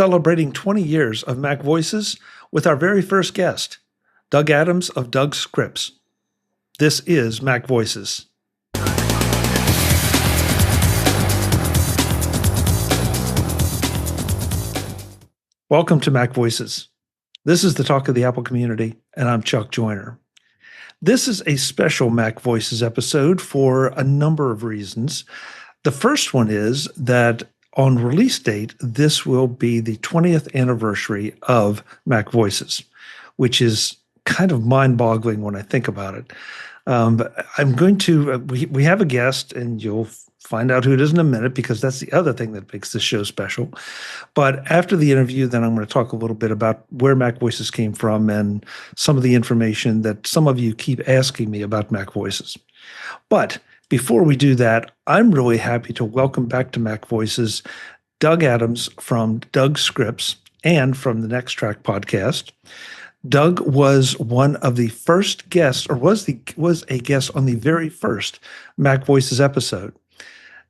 celebrating 20 years of Mac Voices with our very first guest, Doug Adams of AppleScripts. This is Mac Voices. Welcome to Mac Voices. This is the talk of the Apple community, and I'm Chuck Joyner. This is a special Mac Voices episode for a number of reasons. The first one is that on release date, this will be the 20th anniversary of Mac Voices, which is kind of mind-boggling when I think about it. I'm going to, we have a guest, and you'll find out who it is in a minute, because that's the other thing that makes this show special. But after the interview, then I'm going to talk a little bit about where Mac Voices came from and some of the information that some of you keep asking me about Mac Voices. But before we do that, I'm really happy to welcome back to Mac Voices Doug Adams from AppleScripts and from the Next Track podcast. Doug was one of the first guests, or was a guest on the very first Mac Voices episode.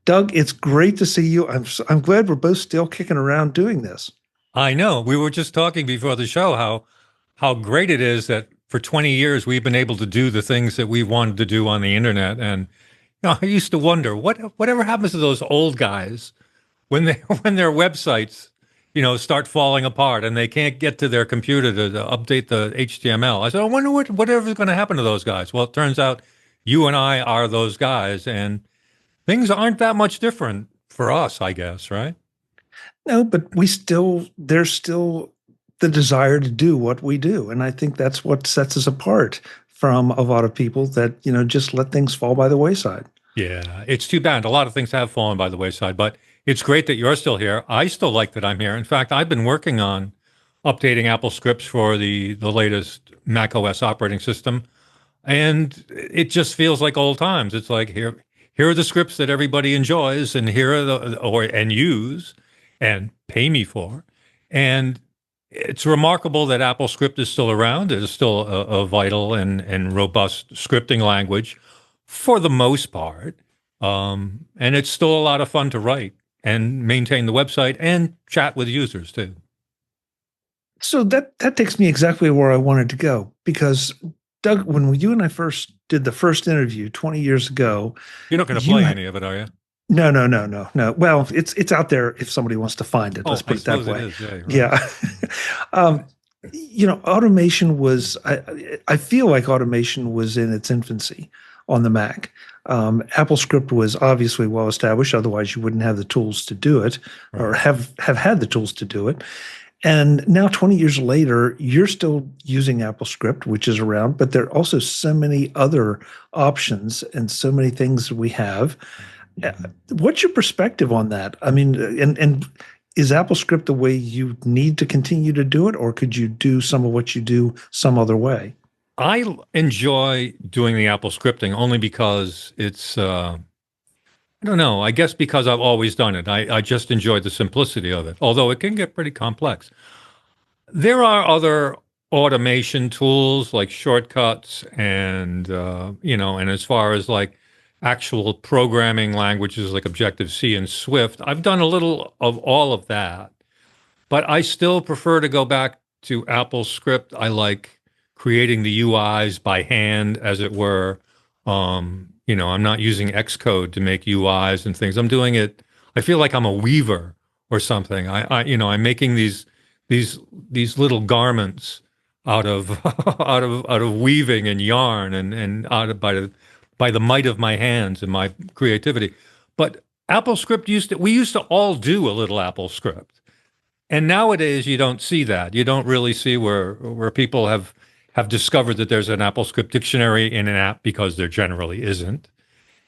Doug, it's great to see you. I'm glad we're both still kicking around doing this. I know. We were just talking before the show how great it is that for 20 years we've been able to do the things that we wanted to do on the internet. And I used to wonder whatever happens to those old guys when their websites start falling apart and they can't get to their computer to update the HTML. I said, I wonder whatever's going to happen to those guys. Well, it turns out you and I are those guys, and things aren't that much different for us, I guess, right? No, but there's still the desire to do what we do. And I think that's what sets us apart from a lot of people that, just let things fall by the wayside. Yeah, it's too bad. A lot of things have fallen by the wayside, but it's great that you're still here. I still like that I'm here. In fact, I've been working on updating AppleScripts for the latest Mac OS operating system, and it just feels like old times. It's like here are the scripts that everybody enjoys, and here are and use and pay me for. And it's remarkable that AppleScript is still around. It is still a vital and robust scripting language for the most part. And it's still a lot of fun to write and maintain the website and chat with users too. So that takes me exactly where I wanted to go, because Doug, when you and I first did the first interview 20 years ago, you're not going to play any of it, are you? No. Well, it's out there if somebody wants to find it. Let's put it that way. It is. Yeah. Yeah. Automation was, I feel like automation was in its infancy on the Mac. AppleScript was obviously well established. Otherwise, you wouldn't have the tools to do it, or have had the tools to do it. And now 20 years later, you're still using AppleScript, which is around, but there are also so many other options and so many things we have. What's your perspective on that? I mean, and is AppleScript the way you need to continue to do it, or could you do some of what you do some other way? I enjoy doing the AppleScripting only because it's, I don't know, I guess because I've always done it. I just enjoy the simplicity of it, although it can get pretty complex. There are other automation tools like shortcuts and, and as far as like actual programming languages like Objective-C and Swift, I've done a little of all of that, but I still prefer to go back to AppleScript. I like creating the UIs by hand, as it were. I'm not using Xcode to make UIs and things. I'm doing it. I feel like I'm a weaver or something. I'm making these little garments out of out of weaving and yarn and by the might of my hands and my creativity. But AppleScript we used to all do a little AppleScript, and nowadays you don't see that. You don't really see where people have discovered that there's an AppleScript dictionary in an app, because there generally isn't.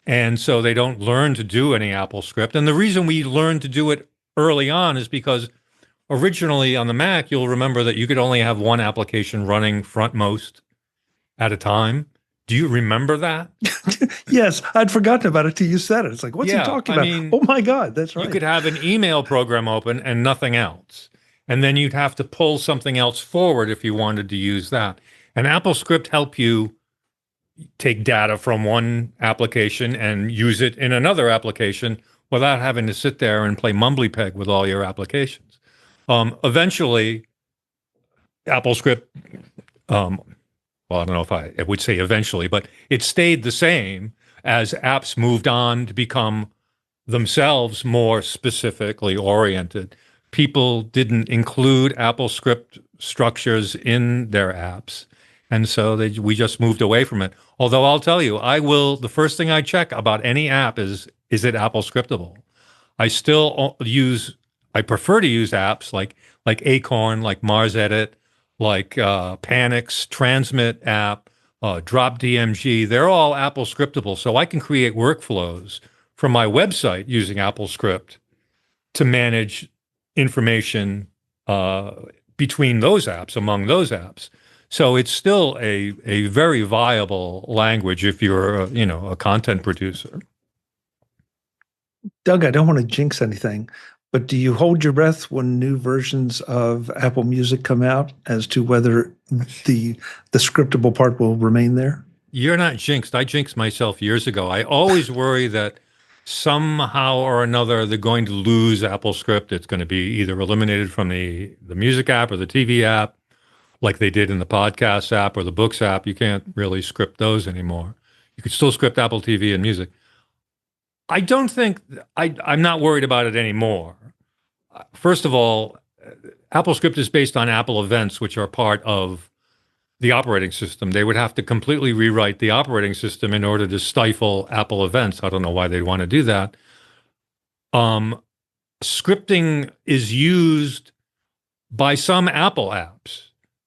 And so they don't learn to do any AppleScript. And the reason we learned to do it early on is because originally on the Mac, you'll remember that you could only have one application running frontmost at a time. Do you remember that? Yes, I'd forgotten about it till you said it. It's like, what's he talking about? Oh my God, that's right. You could have an email program open and nothing else. And then you'd have to pull something else forward if you wanted to use that. And AppleScript help you take data from one application and use it in another application without having to sit there and play mumbly peg with all your applications. Eventually, AppleScript, well, I don't know if I would say eventually, but it stayed the same as apps moved on to become themselves more specifically oriented. People didn't include AppleScript structures in their apps. And so we just moved away from it. Although I'll tell you, the first thing I check about any app is it AppleScriptable? I still I prefer to use apps like Acorn, like Mars Edit, like Panic's Transmit app, Drop DMG. They're all AppleScriptable, so I can create workflows from my website using AppleScript to manage information between those apps, among those apps. So it's still a very viable language if you're a content producer. Doug, I don't want to jinx anything, but do you hold your breath when new versions of Apple Music come out as to whether the scriptable part will remain there? You're not jinxed. I jinxed myself years ago. I always worry that somehow or another they're going to lose AppleScript. It's going to be either eliminated from the music app or the TV app, like they did in the podcast app or the books app. You can't really script those anymore. You could still script Apple TV and music. I don't think I'm not worried about it anymore. First of all, AppleScript is based on Apple events, which are part of the operating system. They would have to completely rewrite the operating system in order to stifle Apple events. I don't know why they'd want to do that. Scripting is used by some Apple apps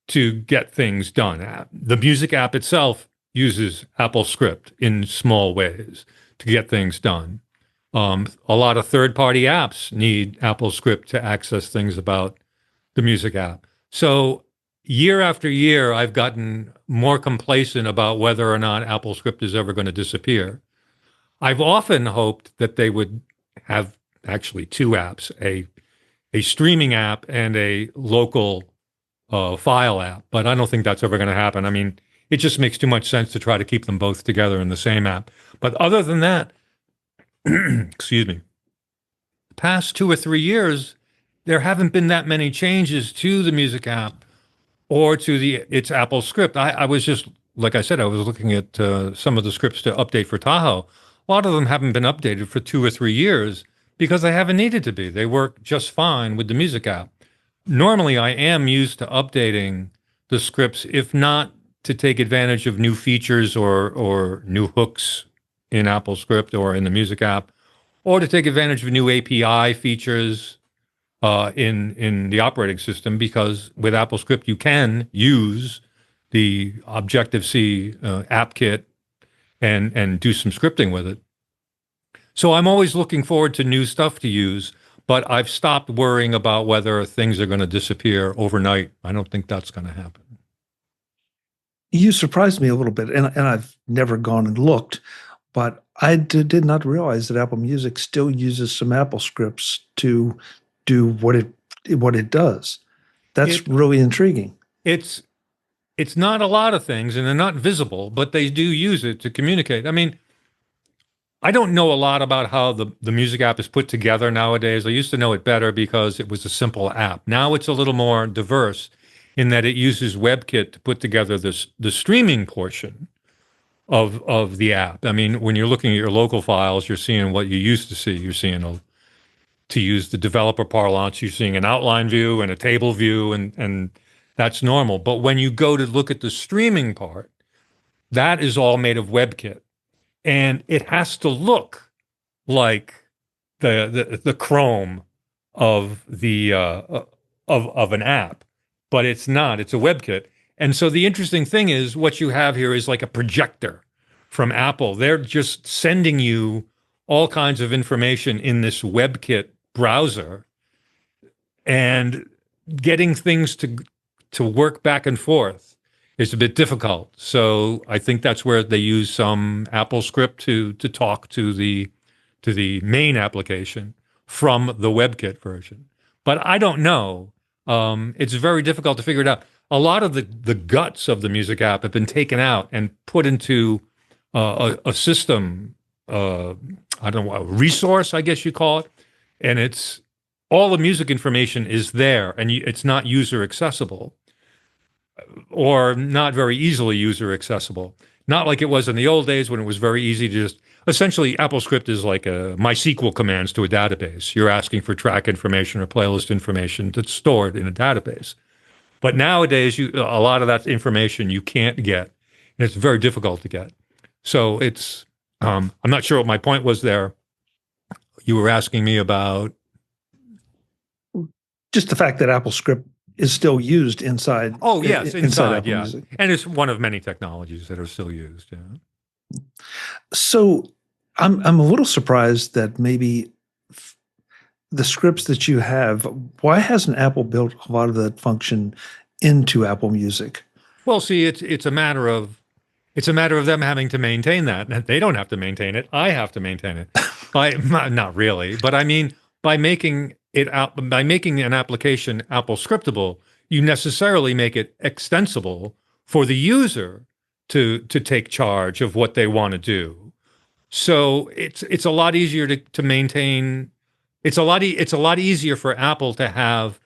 to get things done. The music app itself uses AppleScript in small ways to get things done. A lot of third-party apps need AppleScript to access things about the music app. So year after year, I've gotten more complacent about whether or not AppleScript is ever going to disappear. I've often hoped that they would have actually two apps, a streaming app and a local file app, but I don't think that's ever going to happen. I mean, it just makes too much sense to try to keep them both together in the same app. But other than that, excuse me, the past 2 or 3 years, there haven't been that many changes to the music app or to its AppleScript. I was just, like I said, I was looking at some of the scripts to update for Tahoe. A lot of them haven't been updated for 2 or 3 years because they haven't needed to be. They work just fine with the music app. Normally, I am used to updating the scripts, if not to take advantage of new features or new hooks in AppleScript or in the music app, or to take advantage of new API features in the operating system, because with AppleScript you can use the Objective-C app kit and do some scripting with it. So I'm always looking forward to new stuff to use, but I've stopped worrying about whether things are going to disappear overnight. I don't think that's going to happen. You surprised me a little bit, and I've never gone and looked, but I did not realize that Apple Music still uses some AppleScripts to do what it does. That's really intriguing. It's not a lot of things, and they're not visible, but they do use it to communicate. I mean, I don't know a lot about how the music app is put together nowadays. I used to know it better because it was a simple app. Now it's a little more diverse in that it uses WebKit to put together the streaming portion of the app. I mean, when you're looking at your local files, you're seeing what you used to see. You're seeing, to use the developer parlance, you're seeing an outline view and a table view, and that's normal. But when you go to look at the streaming part, that is all made of WebKit. And it has to look like the Chrome of the of an app, but it's not. It's a WebKit. And so the interesting thing is what you have here is like a projector from Apple. They're just sending you all kinds of information in this WebKit browser and getting things to work back and forth is a bit difficult. So I think that's where they use some AppleScript to talk to the main application from the WebKit version. But I don't know. It's very difficult to figure it out. A lot of the guts of the music app have been taken out and put into a system, I don't know, a resource, I guess you call it. And it's all the music information is there, and it's not user accessible, or not very easily user accessible. Not like it was in the old days when it was very easy to just essentially AppleScript is like a MySQL commands to a database. You're asking for track information or playlist information that's stored in a database. But nowadays, a lot of that information you can't get, and it's very difficult to get. So I'm not sure what my point was there. You were asking me about. Just the fact that AppleScript is still used inside. Oh, yes, inside, Apple yeah. Music. And it's one of many technologies that are still used. Yeah. So I'm a little surprised that maybe the scripts that you have, why hasn't Apple built a lot of that function into Apple Music? Well, see, it's a matter of them having to maintain that. They don't have to maintain it. I have to maintain it. Not really, but I mean by making an application Apple scriptable, you necessarily make it extensible for the user to take charge of what they want to do. So it's a lot easier to maintain. It's a lot easier for Apple to have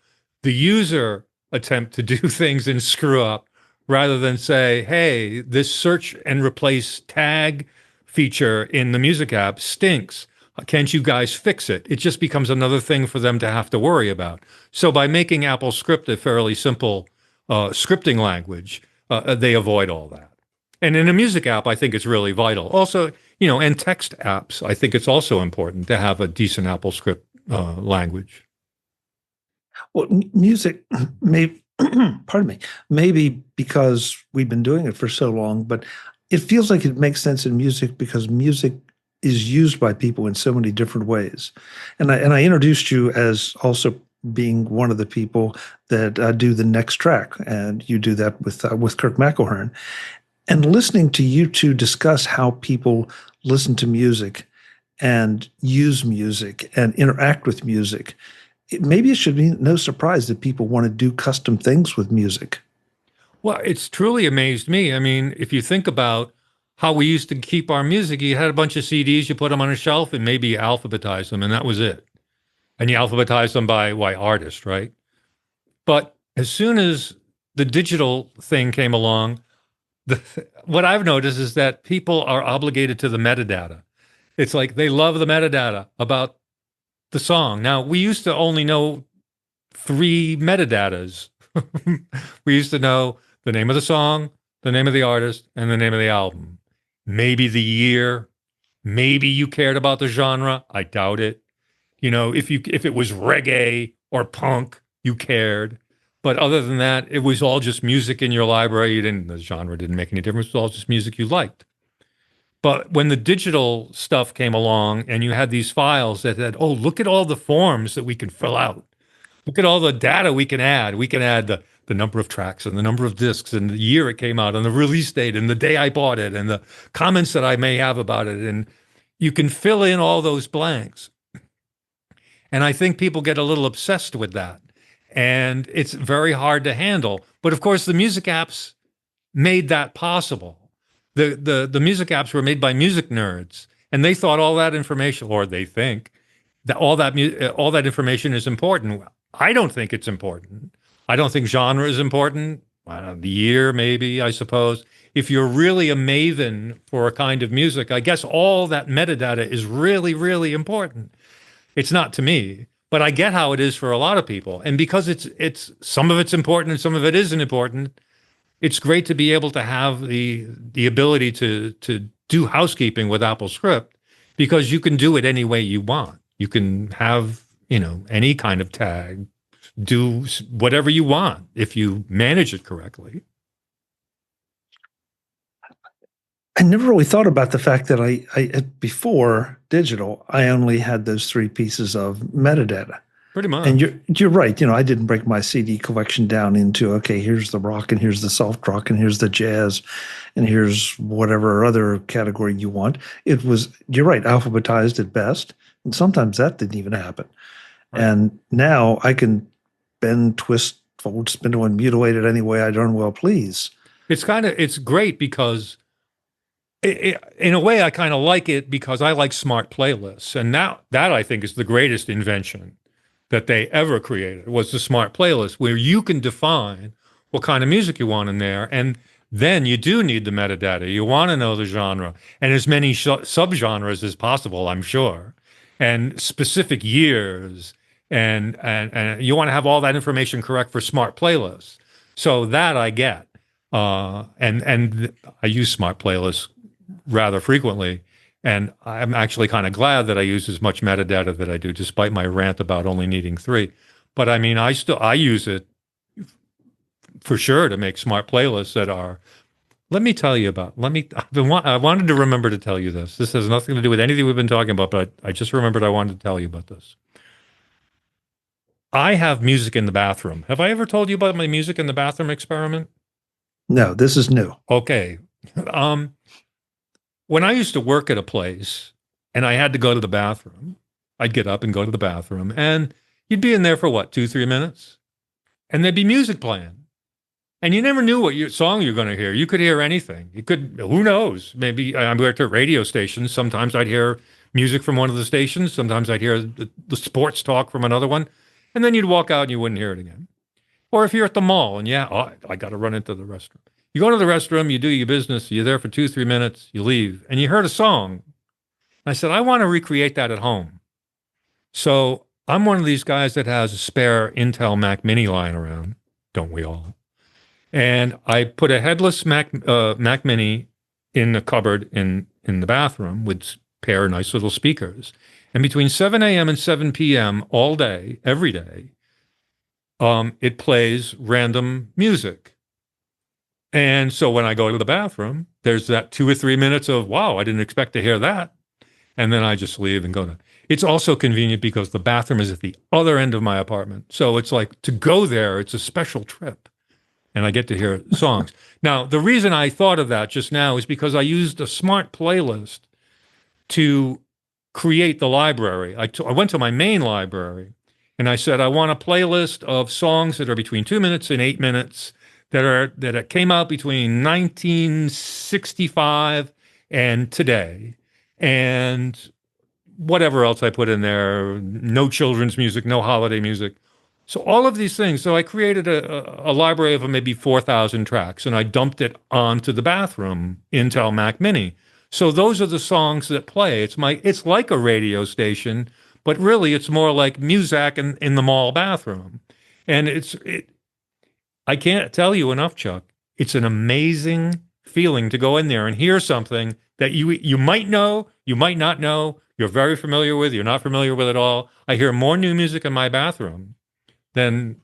the user attempt to do things and screw up rather than say, hey, this search and replace tag feature in the music app stinks. Can't you guys fix it? It just becomes another thing for them to have to worry about. So by making AppleScript a fairly simple scripting language, they avoid all that. And in a music app, I think it's really vital. Also, and text apps, I think it's also important to have a decent AppleScript language. Well, music, maybe, pardon me, maybe because we've been doing it for so long, but it feels like it makes sense in music because music is used by people in so many different ways. And I introduced you as also being one of the people that do the next track, and you do that with Kirk McElhearn. And listening to you two discuss how people listen to music and use music and interact with music, maybe it should be no surprise that people want to do custom things with music. Well, it's truly amazed me. I mean, if you think about how we used to keep our music, you had a bunch of CDs, you put them on a shelf, and maybe you alphabetize them, and that was it. And you alphabetize them by artist, right? But as soon as the digital thing came along, what I've noticed is that people are obligated to the metadata. It's like they love the metadata about the song. Now, we used to only know 3 metadatas. We used to know the name of the song, the name of the artist, and the name of the album. Maybe the year. Maybe you cared about the genre. I doubt it. If it was reggae or punk, you cared. But other than that, it was all just music in your library. The genre didn't make any difference. It was all just music you liked. But when the digital stuff came along and you had these files that said, oh, look at all the forms that we can fill out. Look at all the data we can add. We can add the number of tracks and the number of discs and the year it came out and the release date and the day I bought it and the comments that I may have about it. And you can fill in all those blanks. And I think people get a little obsessed with that. And it's very hard to handle. But of course, the music apps made that possible. The music apps were made by music nerds, and they thought all that information, or they think that all that information is important. I don't think it's important. I don't think genre is important. The year, maybe, I suppose. If you're really a maven for a kind of music, I guess all that metadata is really, really important. It's not to me, but I get how it is for a lot of people. And because it's some of it's important and some of it isn't important, it's great to be able to have the ability to do housekeeping with AppleScript, because you can do it any way you want. You can have, any kind of tag, do whatever you want if you manage it correctly. I never really thought about the fact that I before digital, I only had those 3 pieces of metadata. Pretty much. And you're right. I didn't break my CD collection down into, okay, here's the rock and here's the soft rock and here's the jazz and here's whatever other category you want. It was, you're right, alphabetized at best. And sometimes that didn't even happen. Right. And now I can bend, twist, fold, spindle, and mutilate it any way I darn well please. It's great because in a way I kind of like it because I like smart playlists. And now that I think is the greatest invention. that they ever created was the smart playlist, where you can define what kind of music you want in there. And then you do need the metadata. You want to know the genre and as many subgenres as possible, I'm sure, and specific years. And you want to have all that information correct for smart playlists. So that I get. And I use smart playlists rather frequently. And I'm actually kind of glad that I use as much metadata that I do, despite my rant about only needing 3. But I mean, I use it for sure to make smart playlists that are. Let me tell you about. I wanted to remember to tell you this. This has nothing to do with anything we've been talking about, but I just remembered I wanted to tell you about this. I have music in the bathroom. Have I ever told you about my music in the bathroom experiment? No, this is new. Okay. When I used to work at a place and I had to go to the bathroom, I'd get up and go to the bathroom, and you'd be in there for what, 2-3 minutes? And there'd be music playing. And you never knew what song you're going to hear. You could hear anything. You could, who knows? Maybe I worked at radio stations. Sometimes I'd hear music from one of the stations. Sometimes I'd hear the sports talk from another one. And then you'd walk out and you wouldn't hear it again. Or if you're at the mall and I got to run into the restroom. You go to the restroom, you do your business, you're there for 2-3 minutes, you leave, and you heard a song. I said, I want to recreate that at home. So I'm one of these guys that has a spare Intel Mac Mini lying around. Don't we all? And I put a headless Mac Mini in the cupboard in the bathroom with pair of nice little speakers. And between 7 a.m. and 7 p.m. all day, every day, it plays random music. And so when I go to the bathroom, there's that 2 or 3 minutes of, wow, I didn't expect to hear that. And then I just leave and go to. It's also convenient because the bathroom is at the other end of my apartment. So it's like to go there, it's a special trip. And I get to hear songs. Now, the reason I thought of that just now is because I used a smart playlist to create the library. I went to my main library and I said, I want a playlist of songs that are between 2 minutes and 8 minutes that came out between 1965 and today. And whatever else I put in there, no children's music, no holiday music. So all of these things. So I created a library of maybe 4,000 tracks, and I dumped it onto the bathroom Intel Mac Mini. So those are the songs that play. It's like a radio station, but really it's more like music in the mall bathroom. And I can't tell you enough, Chuck. It's an amazing feeling to go in there and hear something that you might know, you might not know, you're very familiar with, you're not familiar with at all. I hear more new music in my bathroom than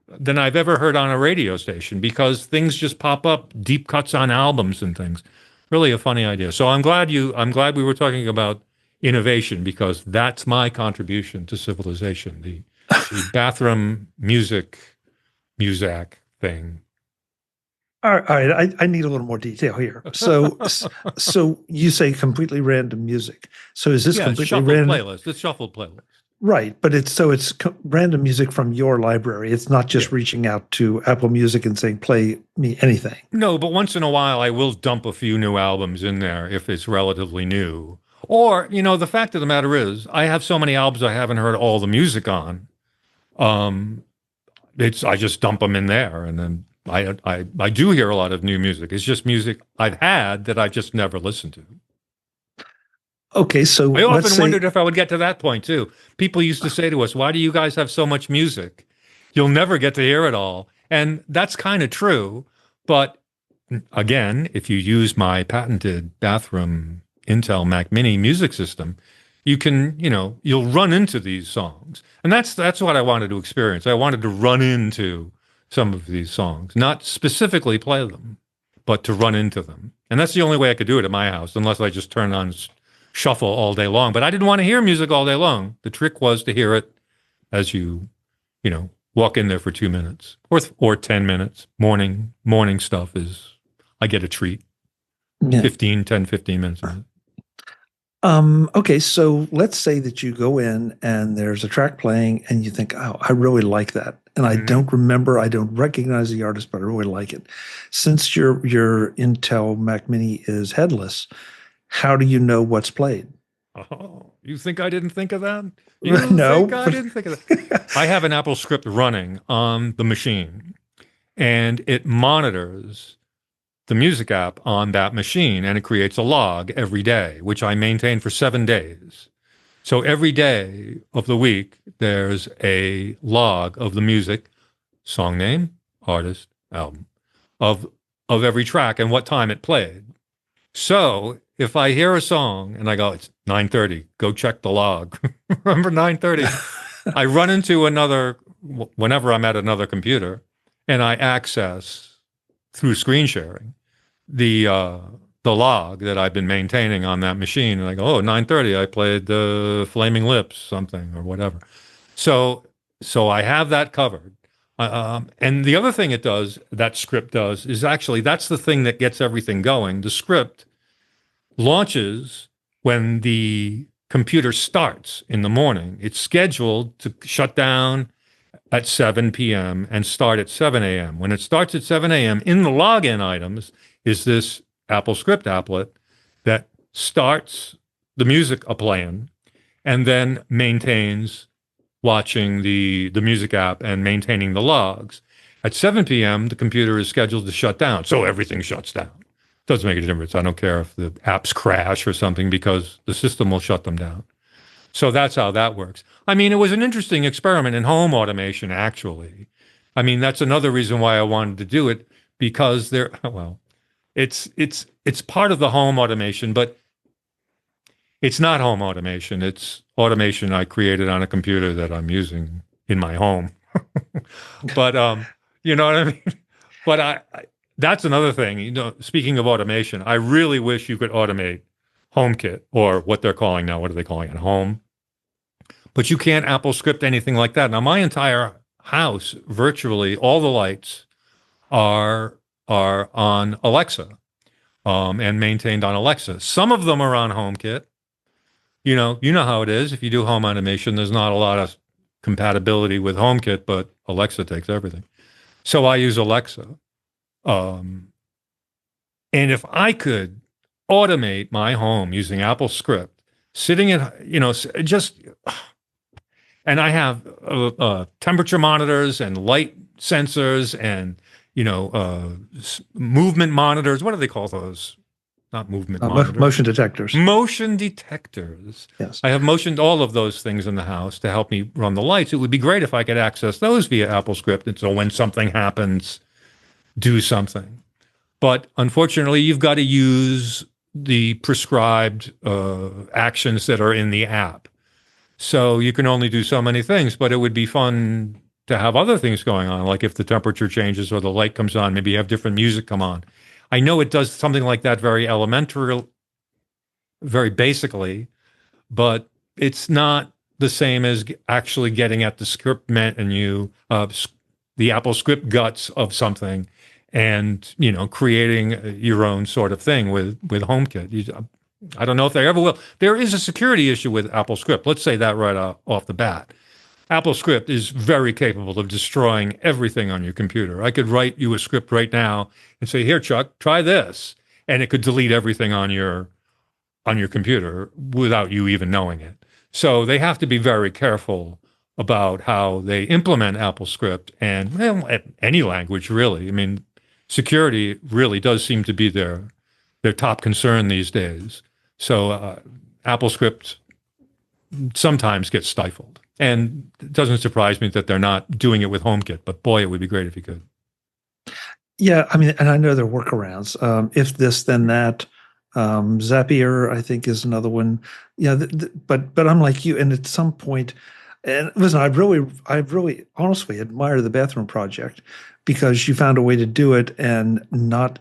I've ever heard on a radio station, because things just pop up, deep cuts on albums and things. Really a funny idea. So I'm glad we were talking about innovation, because that's my contribution to civilization, the bathroom music thing. All right. I need a little more detail here. So you say completely random music. So is this completely random? Playlist. It's shuffled playlist. Right, but it's random music from your library. It's not just reaching out to Apple Music and saying, play me anything. No, but once in a while, I will dump a few new albums in there if it's relatively new. Or, the fact of the matter is, I have so many albums I haven't heard all the music on. I just dump them in there, and then I do hear a lot of new music. It's just music I've had that I just never listened to. Okay, so I often wondered if I would get to that point too. People used to say to us, why do you guys have so much music? You'll never get to hear it all. And that's kind of true. But again, if you use my patented bathroom Intel Mac Mini music system, you can, you'll run into these songs. And that's what I wanted to experience. I wanted to run into some of these songs, not specifically play them, but to run into them. And that's the only way I could do it at my house, unless I just turn on shuffle all day long. But I didn't want to hear music all day long. The trick was to hear it as you walk in there for 2 minutes or 10 minutes. Morning stuff is, I get a treat. Yeah. 15 minutes. Okay, so let's say that you go in and there's a track playing and you think, oh, I really like that. And I don't recognize the artist, but I really like it. Since your Intel Mac Mini is headless, how do you know what's played? Oh, you think I didn't think of that? You No, think I didn't think of that? I have an AppleScript running on the machine, and it monitors the music app on that machine, and it creates a log every day, which I maintain for 7 days. So every day of the week, there's a log of the music, song name, artist, album, of every track and what time it played. So if I hear a song and I go, it's 9:30, go check the log. Remember 9:30? I run into whenever I'm at another computer, and I access through screen sharing the log that I've been maintaining on that machine. And I go, oh, 9:30, I played the Flaming Lips something or whatever. So I have that covered. And the other thing that script does, is actually that's the thing that gets everything going. The script launches when the computer starts in the morning. It's scheduled to shut down at 7 p.m. and start at 7 a.m. When it starts at 7 a.m., in the login items is this AppleScript applet that starts the music playing and then maintains watching the music app and maintaining the logs. At 7 p.m., the computer is scheduled to shut down, so everything shuts down. Doesn't make a difference. I don't care if the apps crash or something because the system will shut them down. So that's how that works. I mean, it was an interesting experiment in home automation, actually. I mean, that's another reason why I wanted to do it, because it's part of the home automation, but it's not home automation. It's automation I created on a computer that I'm using in my home. But you know what I mean? But that's another thing. Speaking of automation, I really wish you could automate HomeKit, or what they're calling now. What are they calling it? Home. But you can't AppleScript anything like that. Now, my entire house, virtually all the lights are on Alexa, and maintained on Alexa. Some of them are on HomeKit. You know how it is. If you do home automation, there's not a lot of compatibility with HomeKit, but Alexa takes everything. So I use Alexa. And if I could automate my home using AppleScript, sitting and I have temperature monitors and light sensors and movement monitors. What do they call those? Not movement monitors. Motion detectors. Motion detectors. Yes. I have motioned all of those things in the house to help me run the lights. It would be great if I could access those via AppleScript. And so when something happens, do something. But unfortunately, you've got to use the prescribed actions that are in the app. So you can only do so many things, but it would be fun to have other things going on, like if the temperature changes or the light comes on, maybe you have different music come on. I know it does something like that very elementary, very basically, but it's not the same as actually getting at the script menu, the AppleScript guts of something, and creating your own sort of thing with HomeKit. I don't know if they ever will. There is a security issue with AppleScript. Let's say that right off the bat. AppleScript is very capable of destroying everything on your computer. I could write you a script right now and say, "Here, Chuck, try this," and it could delete everything on your computer without you even knowing it. So they have to be very careful about how they implement AppleScript, and any language really. I mean, security really does seem to be their top concern these days. So AppleScript sometimes gets stifled. And it doesn't surprise me that they're not doing it with HomeKit, but boy, it would be great if you could. Yeah, I mean, and I know there are workarounds. If this, then that. Zapier, I think, is another one. Yeah, but I'm like you, and at some point, and listen, I really honestly admire the bathroom project, because you found a way to do it and not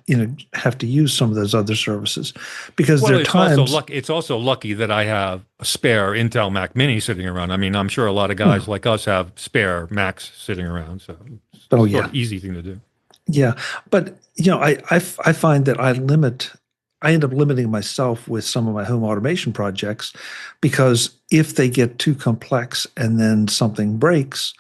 have to use some of those other services. Because there are times it's also lucky that I have a spare Intel Mac Mini sitting around. I mean, I'm sure a lot of guys like us have spare Macs sitting around, so it's sort of easy thing to do. Yeah, but I find that I end up limiting myself with some of my home automation projects, because if they get too complex and then something breaks,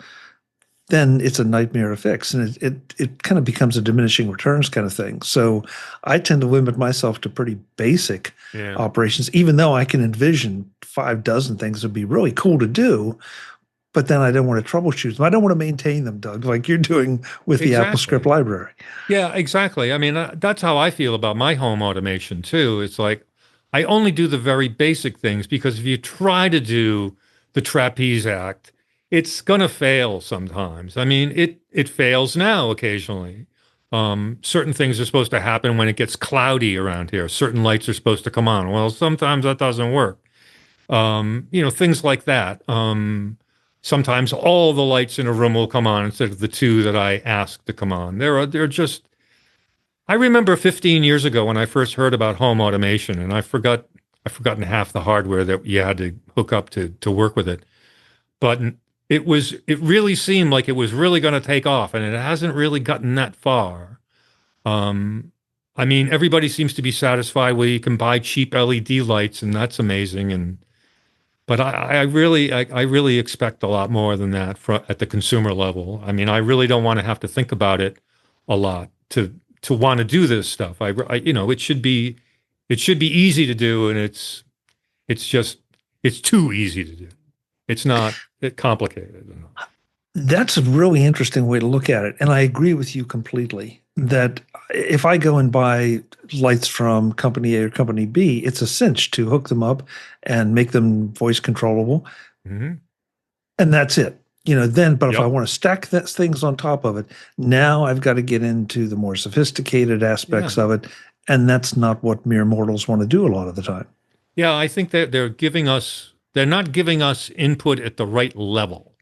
then it's a nightmare to fix, and it kind of becomes a diminishing returns kind of thing. So I tend to limit myself to pretty basic Yeah. operations, even though I can envision 5 dozen things that would be really cool to do. But then I don't want to troubleshoot them. I don't want to maintain them, Doug, like you're doing with the AppleScript Exactly. library. Yeah, exactly. I mean, that's how I feel about my home automation too. It's like I only do the very basic things because if you try to do the trapeze act, it's gonna fail sometimes. I mean, it fails now occasionally. Certain things are supposed to happen when it gets cloudy around here. Certain lights are supposed to come on. Well, sometimes that doesn't work. Things like that. Sometimes all the lights in a room will come on instead of the two that I asked to come on. They're just. I remember 15 years ago when I first heard about home automation, and I've forgotten half the hardware that you had to hook up to work with it. But it really seemed like it was really going to take off, and it hasn't really gotten that far. Um, I mean, everybody seems to be satisfied where you can buy cheap LED lights, and that's amazing. But I really expect a lot more than that at the consumer level. I mean, I really don't want to have to think about it a lot to want to do this stuff. It should be easy to do, and it's too easy to do. It's not complicated. That's a really interesting way to look at it. And I agree with you completely that if I go and buy lights from company A or company B, it's a cinch to hook them up and make them voice controllable. Hmm. And that's it. But if I Yep. want to stack things on top of it, now I've got to get into the more sophisticated Yeah. aspects of it. And that's not what mere mortals want to do a lot of the time. Yeah, I think that they're not giving us input at the right level.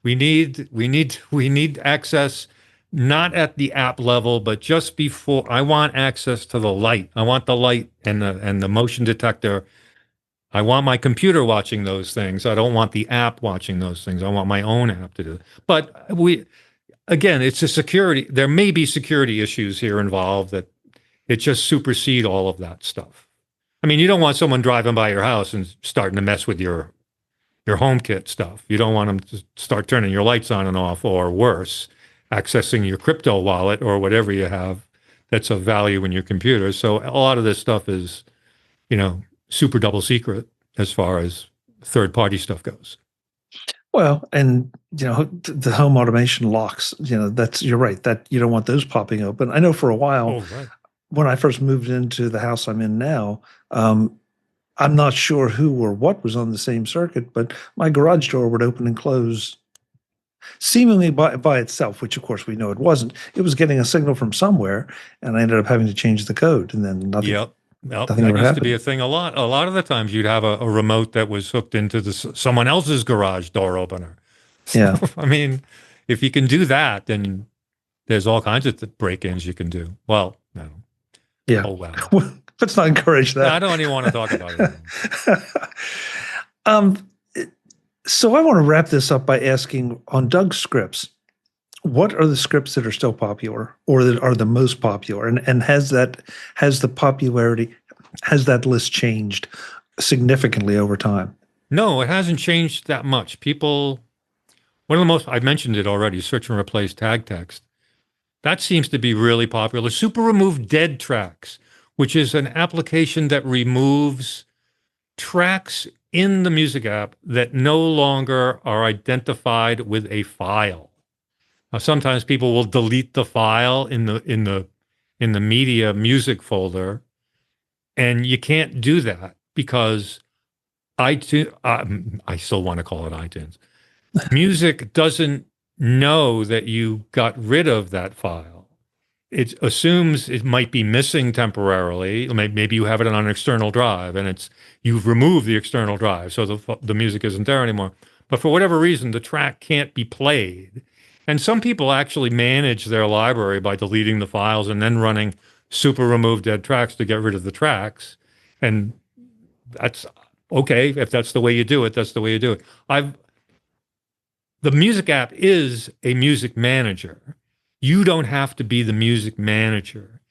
We need access not at the app level, but just before. I want access to the light. I want the light and the motion detector. I want my computer watching those things. I don't want the app watching those things. I want my own app to do it. But again, it's a security. There may be security issues here involved that it just supersede all of that stuff. I mean, you don't want someone driving by your house and starting to mess with your HomeKit stuff. You don't want them to start turning your lights on and off, or worse, accessing your crypto wallet or whatever you have that's of value in your computer. So a lot of this stuff is, super double secret as far as third party stuff goes. Well, and the home automation locks, you're right, that you don't want those popping open. I know for a while Oh, right. when I first moved into the house I'm in now, I'm not sure who or what was on the same circuit, but my garage door would open and close seemingly by itself, which of course we know it wasn't. It was getting a signal from somewhere, and I ended up having to change the code, and then Yep. Well, nothing that ever used to be happened. a thing a lot. A lot of the times you'd have a remote that was hooked into someone else's garage door opener. Yeah, So, I mean, if you can do that, then there's all kinds of break-ins you can do. Well, no. yeah. Oh, well. Let's not encourage No, I that. don't even want to talk about it anymore. um, so I want to wrap this up by asking on Doug's scripts, what are the scripts that are still popular or that are the most popular? And has the popularity, has that list changed significantly over time? No, it hasn't changed that much. One of the most, I mentioned it already, search and replace tag text. That seems to be really popular. Super remove dead tracks, which is an application that removes tracks in the music app that no longer are identified with a file. Now, sometimes people will delete the file in the media music folder, and you can't do that because iTunes. I still want to call it iTunes. Music doesn't know that you got rid of that file. It assumes it might be missing temporarily. Maybe you have it on an external drive, and you've removed the external drive, so the music isn't there anymore. But for whatever reason, the track can't be played. And some people actually manage their library by deleting the files and then running super remove dead tracks to get rid of the tracks. And that's okay. If that's the way you do it, that's the way you do it. The music app is a music manager. You don't have to be the music manager.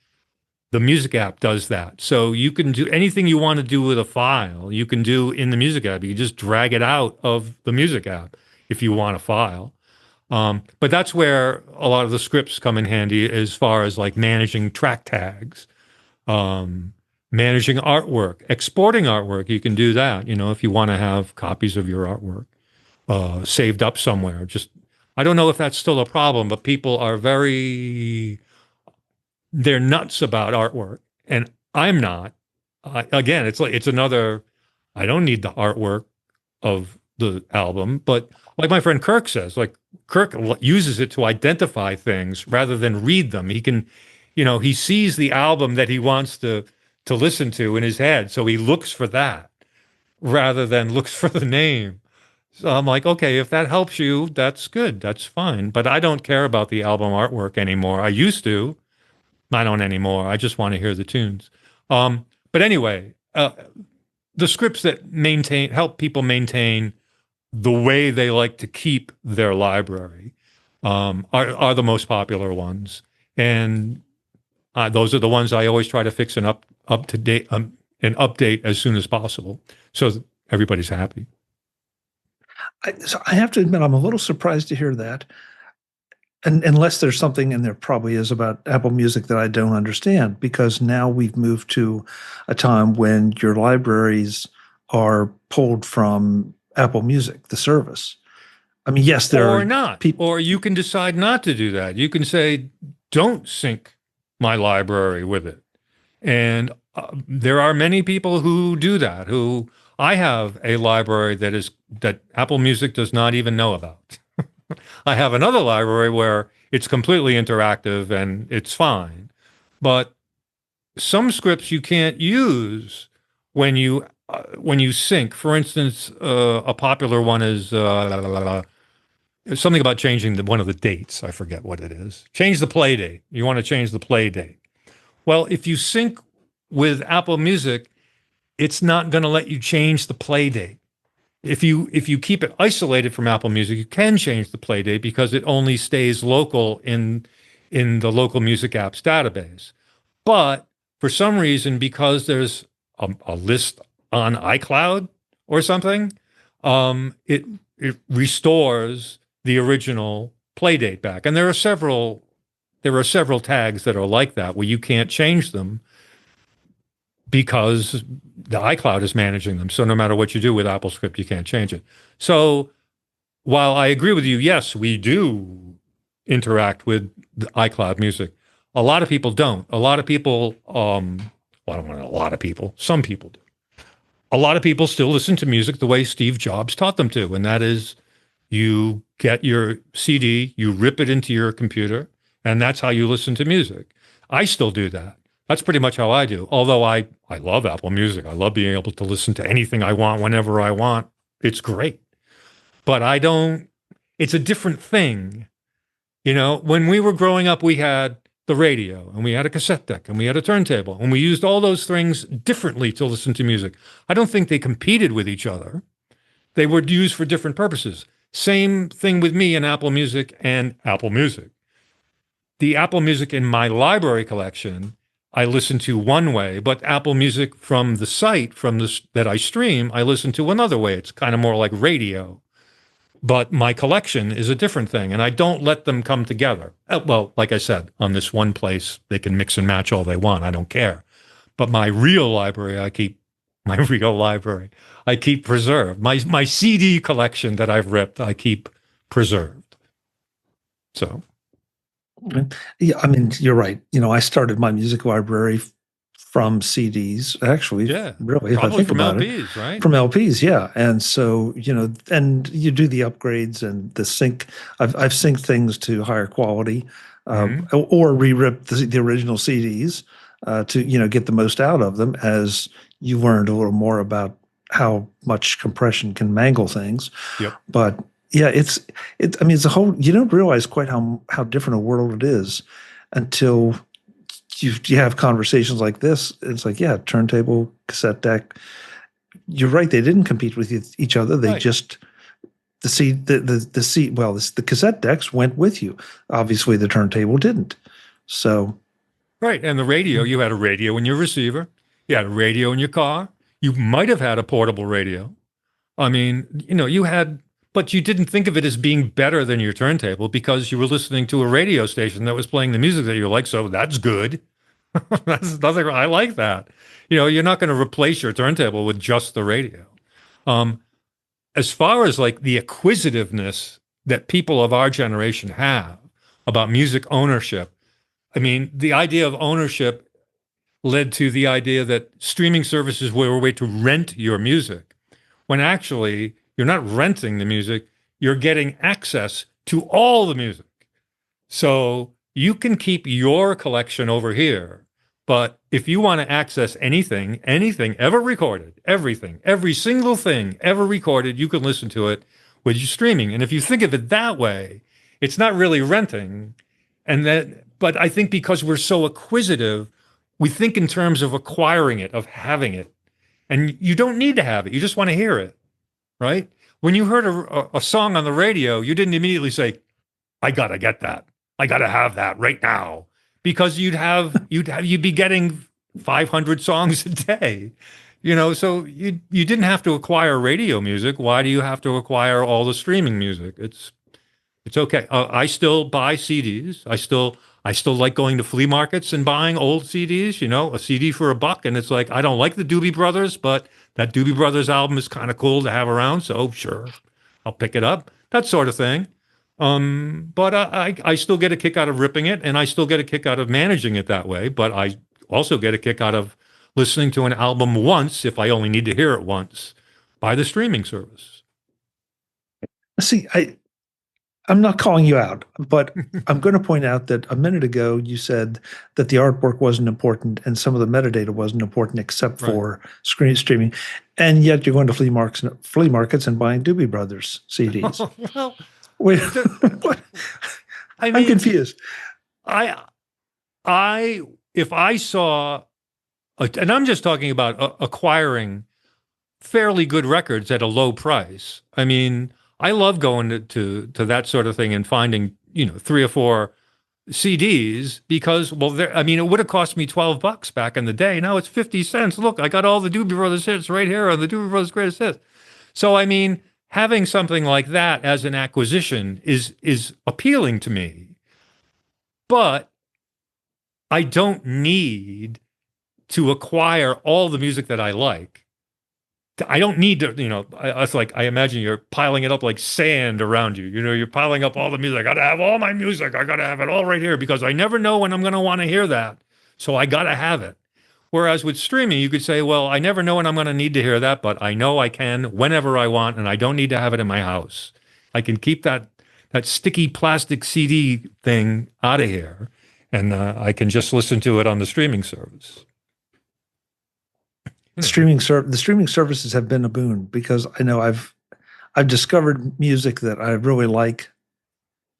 The music app does that. So you can do anything you want to do with a file, you can do in the music app. You can just drag it out of the music app if you want a file. But that's where a lot of the scripts come in handy as far as like managing track tags, managing artwork, exporting artwork. You can do that, if you want to have copies of your artwork saved up somewhere. I don't know if that's still a problem, but people are they're nuts about artwork, and I'm not. Again, it's another, I don't need the artwork of the album, but like my friend Kirk says, like Kirk uses it to identify things rather than read them. He can, he sees the album that he wants to listen to in his head, so he looks for that rather than looks for the name. So I'm like, okay, if that helps you, that's good, that's fine. But I don't care about the album artwork anymore. I used to. I don't anymore. I just want to hear the tunes. But anyway, the scripts that help people maintain the way they like to keep their library are the most popular ones, and those are the ones I always try to fix and up to date and update as soon as possible, so that everybody's happy. So I have to admit, I'm a little surprised to hear that. And unless there's something, and there probably is, about Apple Music that I don't understand, because now we've moved to a time when your libraries are pulled from Apple Music, the service. I mean, yes, there or are not, people, or you can decide not to do that. You can say, don't sync my library with it. And there are many people who do that, who I have a library that Apple Music does not even know about. I have another library where it's completely interactive and it's fine. But some scripts you can't use when you sync. For instance, a popular one is something about changing one of the dates. I forget what it is. Change the play date. You want to change the play date. Well, if you sync with Apple Music, it's not going to let you change the play date. If you keep it isolated from Apple Music, you can change the play date because it only stays local in the local music apps database. But for some reason, because there's a list on iCloud or something, it restores the original play date back. And there are several tags that are like that where you can't change them because the iCloud is managing them. So no matter what you do with AppleScript, you can't change it. So while I agree with you, yes, we do interact with the iCloud music. A lot of people don't. A lot of people, well, I don't want a lot of people. Some people do. A lot of people still listen to music the way Steve Jobs taught them to, and that is you get your CD, you rip it into your computer, and that's how you listen to music. I still do that. That's pretty much how I do. Although I love Apple Music. I love being able to listen to anything I want whenever I want. It's great. But it's a different thing. When we were growing up, we had the radio and we had a cassette deck and we had a turntable, and we used all those things differently to listen to music. I don't think they competed with each other. They were used for different purposes. Same thing with me and Apple Music and Apple Music. The Apple Music in my library collection, I listen to one way, but Apple Music from the site, that I stream, I listen to another way. It's kind of more like radio. But my collection is a different thing, and I don't let them come together. Well, like I said, on this one place, they can mix and match all they want. I don't care. But my real library, I keep preserved. My CD collection that I've ripped, I keep preserved. So. Yeah, I mean, you're right. I started my music library from CDs, actually. Yeah, really, if I probably think from about LPs, it, right? from LPs, yeah. And so, and you do the upgrades and the sync. I've synced things to higher quality, or re-rip the original CDs to get the most out of them, as you learned a little more about how much compression can mangle things. Yep. But yeah, it's a whole, you don't realize quite how different a world it is until you have conversations like this. It's like, yeah, turntable, cassette deck. You're right. They didn't compete with each other. They just, the cassette decks went with you. Obviously the turntable didn't. So. Right. And the radio, you had a radio in your receiver. You had a radio in your car. You might have had a portable radio. I mean, you had but you didn't think of it as being better than your turntable because you were listening to a radio station that was playing the music that you like. So that's good. That's nothing. I like that. You're not going to replace your turntable with just the radio. Um, as far as like the acquisitiveness that people of our generation have about music ownership, I mean, the idea of ownership led to the idea that streaming services were a way to rent your music, when actually you're not renting the music, you're getting access to all the music. So you can keep your collection over here, but if you want to access anything ever recorded, everything, every single thing ever recorded, you can listen to it with your streaming. And if you think of it that way, it's not really renting. But I think because we're so acquisitive, we think in terms of acquiring it, of having it. And you don't need to have it. You just want to hear it, right? When you heard a song on the radio, you didn't immediately say, I got to get that. I got to have that right now. Because you'd be getting 500 songs a day. So you didn't have to acquire radio music. Why do you have to acquire all the streaming music? It's okay. I still buy CDs. I still like going to flea markets and buying old CDs, a CD for $1. And it's like, I don't like the Doobie Brothers, but that Doobie Brothers album is kind of cool to have around. So sure, I'll pick it up, that sort of thing. But I still get a kick out of ripping it, and I still get a kick out of managing it that way. But I also get a kick out of listening to an album once, if I only need to hear it once, by the streaming service. See, I'm not calling you out, but I'm going to point out that a minute ago you said that the artwork wasn't important and some of the metadata wasn't important except for screen streaming, and yet you're going to flea markets and buying Doobie Brothers CDs. Well, wait, what? I'm confused. If I saw, and I'm just talking about acquiring fairly good records at a low price. I mean, I love going to that sort of thing and finding, 3 or 4 CDs because, it would have cost me $12 back in the day. Now it's 50 cents. Look, I got all the Doobie Brothers hits right here on the Doobie Brothers Greatest Hits. So, having something like that as an acquisition is appealing to me. But I don't need to acquire all the music that I like. I don't need to, it's like, I imagine you're piling it up like sand around you. You're piling up all the music. I got to have all my music. I got to have it all right here because I never know when I'm going to want to hear that. So I got to have it. Whereas with streaming, you could say, well, I never know when I'm going to need to hear that, but I know I can whenever I want, and I don't need to have it in my house. I can keep that sticky plastic CD thing out of here, and I can just listen to it on the streaming service. The streaming services have been a boon because I know I've discovered music that I really like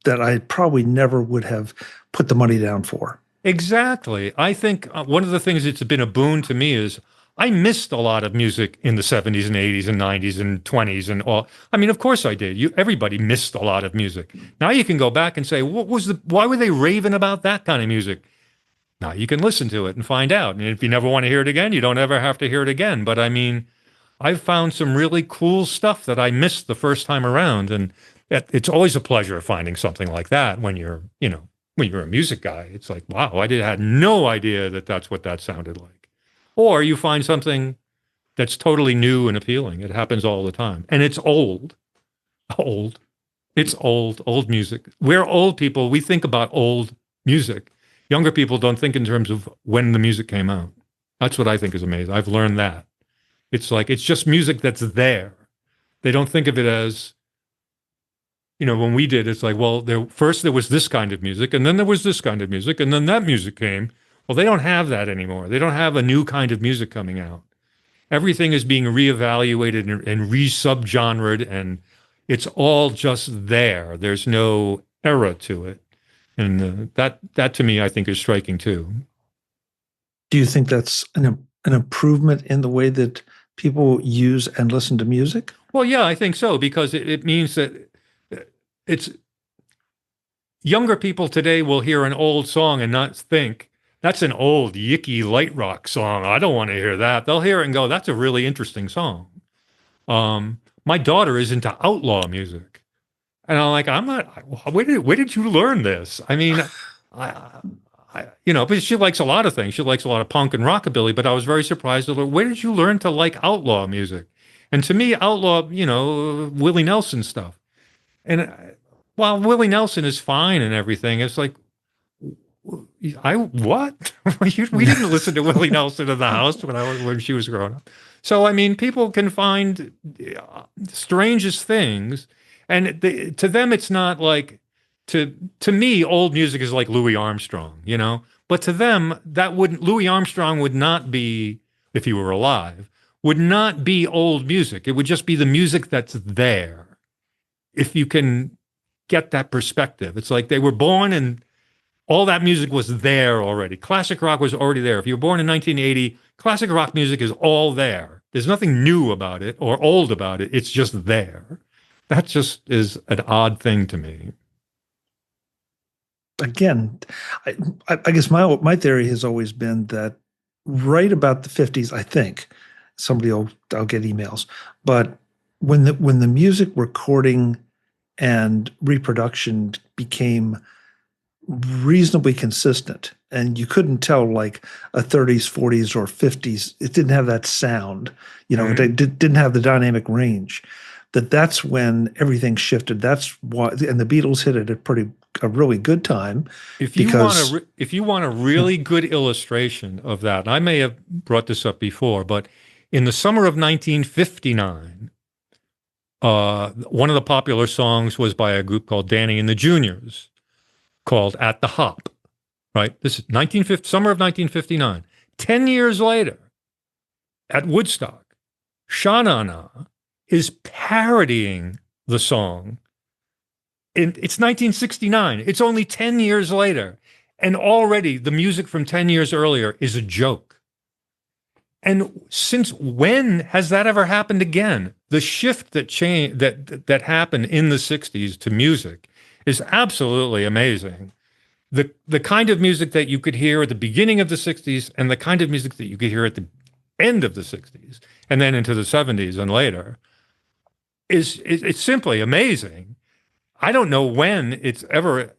that I probably never would have put the money down for. Exactly. I think one of the things that's been a boon to me is I missed a lot of music in the 70s and 80s and 90s and 20s and all. Of course I did. Everybody missed a lot of music. Now you can go back and say, why were they raving about that kind of music? Now you can listen to it and find out. And if you never want to hear it again, you don't ever have to hear it again. But I've found some really cool stuff that I missed the first time around. And it's always a pleasure finding something like that when you're a music guy. It's like, wow, I had no idea that that's what that sounded like. Or you find something that's totally new and appealing. It happens all the time. And it's old. It's old music. We're old people. We think about old music. Younger people don't think in terms of when the music came out. That's what I think is amazing. I've learned that. It's like, it's just music that's there. They don't think of it as, when we did, it's like, well, first there was this kind of music, and then there was this kind of music, and then that music came. Well, they don't have that anymore. They don't have a new kind of music coming out. Everything is being reevaluated and re-subgenred, and it's all just there. There's no era to it. And that to me, I think, is striking too. Do you think that's an improvement in the way that people use and listen to music? Well, yeah, I think so, because it means that it's younger people today will hear an old song and not think, that's an old yicky light rock song. I don't want to hear that. They'll hear it and go, that's a really interesting song. my daughter is into outlaw music. And I'm like, I'm not, where did you learn this? I mean, I, but she likes a lot of things. She likes a lot of punk and rockabilly, but I was very surprised to learn, where did you learn to like outlaw music? And to me, outlaw, Willie Nelson stuff. And while Willie Nelson is fine and everything, it's like, what? We didn't listen to Willie Nelson in the house when she was growing up. So, I mean, people can find the strangest things. And to them, it's not like, to me, old music is like Louis Armstrong, But to them, Louis Armstrong would not be, if he were alive, would not be old music. It would just be the music that's there. If you can get that perspective. It's like they were born and all that music was there already. Classic rock was already there. If you were born in 1980, classic rock music is all there. There's nothing new about it or old about it. It's just there. That just is an odd thing to me. Again, I guess my theory has always been that right about the 50s, I think, I'll get emails, but when the music recording and reproduction became reasonably consistent, and you couldn't tell like a 30s, 40s, or 50s. It didn't have that sound, It didn't have the dynamic range. That's when everything shifted. That's why, and the Beatles hit it at a really good time. If you want a really good illustration of that, and I may have brought this up before, but in the summer of 1959, one of the popular songs was by a group called Danny and the Juniors, called At the Hop, right? This is summer of 1959. 10 years later, at Woodstock, Sha Na Na is parodying the song. It's 1969. It's only 10 years later. And already the music from 10 years earlier is a joke. And since when has that ever happened again? The shift that happened in the 60s to music is absolutely amazing. The kind of music that you could hear at the beginning of the 60s and the kind of music that you could hear at the end of the 60s and then into the 70s and later it's simply amazing. I don't know when it's ever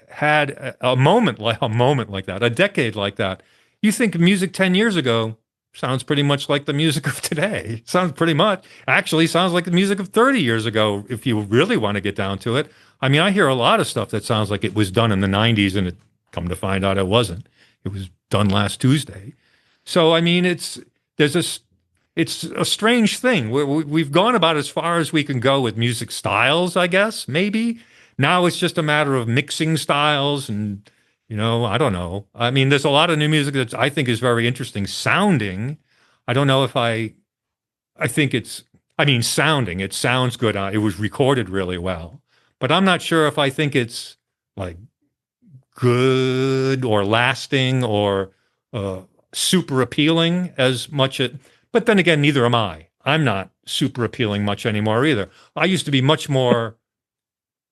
had a moment like that, a decade like that. You think music 10 years ago sounds pretty much like the music of today. Sounds like the music of 30 years ago, if you really want to get down to it. I mean, I hear a lot of stuff that sounds like it was done in the 90s, and come to find out it wasn't. It was done last Tuesday. So, I mean, it's a strange thing. We've gone about as far as we can go with music styles, I guess, maybe. Now it's just a matter of mixing styles and, I don't know. I mean, there's a lot of new music that I think is very interesting sounding. I don't know if I think sounding. It sounds good. It was recorded really well. But I'm not sure if I think it's like good or lasting or super appealing as much. But then again, neither am I. I'm not super appealing much anymore either. I used to be much more